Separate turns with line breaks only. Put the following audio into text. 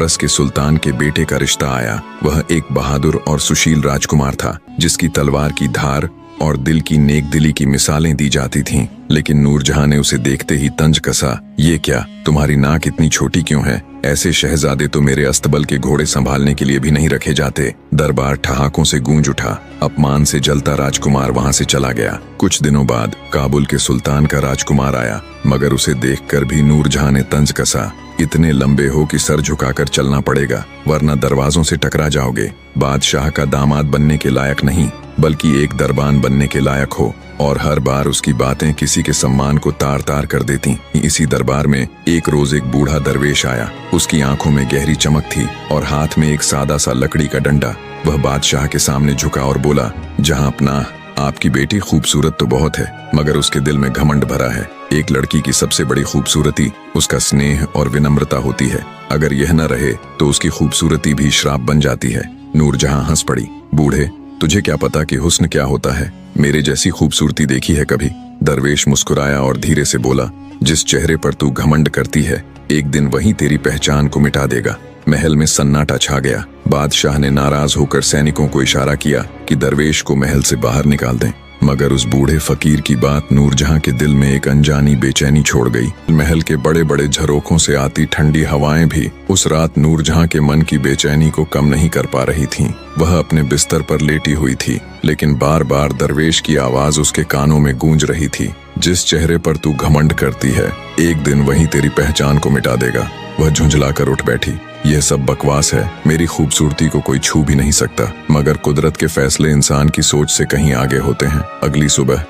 बनारस के सुल्तान के बेटे का रिश्ता आया। वह एक बहादुर और सुशील राजकुमार था, जिसकी तलवार की धार और दिल की नेक दिली की मिसालें दी जाती थीं। लेकिन नूरजहां ने उसे देखते ही तंज कसा। ये क्या, तुम्हारी नाक इतनी छोटी क्यों है? ऐसे शहजादे तो मेरे अस्तबल के घोड़े संभालने के लिए भी नहीं रखे जाते। दरबार ठहाकों से गूंज उठा। अपमान से जलता राजकुमार वहां से चला गया। कुछ दिनों बाद काबुल के सुल्तान का राजकुमार आया, मगर उसे देखकर भी नूरजहां ने तंज कसा। इतने लंबे हो कि सर झुकाकर चलना पड़ेगा, वरना दरवाजों से टकरा जाओगे। बादशाह का दामाद बनने के लायक नहीं, बल्कि एक दरबान बनने के लायक हो। और हर बार उसकी बातें किसी के सम्मान को तार तार कर देती। इसी दरबार में एक रोज एक बूढ़ा दरवेश आया। उसकी आंखों में गहरी चमक थी और हाथ में एक सादा सा लकड़ी का डंडा। वह बादशाह के सामने झुका और बोला, जहां अपना, आपकी बेटी खूबसूरत तो बहुत है, मगर उसके दिल में घमंड भरा है। एक लड़की की सबसे बड़ी खूबसूरती उसका स्नेह और विनम्रता होती है। अगर यह न रहे तो उसकी खूबसूरती भी श्राप बन जाती है। नूरजहां हंस पड़ी। बूढ़े, तुझे क्या पता कि हुस्न क्या होता है? मेरे जैसी खूबसूरती देखी है कभी? दरवेश मुस्कुराया और धीरे से बोला, जिस चेहरे पर तू घमंड करती है, एक दिन वही तेरी पहचान को मिटा देगा। महल में सन्नाटा छा गया। बादशाह ने नाराज होकर सैनिकों को इशारा किया कि दरवेश को महल से बाहर निकाल दें, मगर उस बूढ़े फकीर की बात नूरजहां के दिल में एक अनजानी बेचैनी छोड़ गई। महल के बड़े बड़े झरोखों से आती ठंडी हवाएं भी उस रात नूरजहां के मन की बेचैनी को कम नहीं कर पा रही थीं। वह अपने बिस्तर पर लेटी हुई थी, लेकिन बार बार दरवेश की आवाज उसके कानों में गूंज रही थी, जिस चेहरे पर तू घमंड करती है, एक दिन वही तेरी पहचान को मिटा देगा। वह झुंझलाकर उठ बैठी। यह सब बकवास है, मेरी खूबसूरती को कोई छू भी नहीं सकता। मगर कुदरत के फैसले इंसान की सोच से कहीं आगे होते हैं। अगली सुबह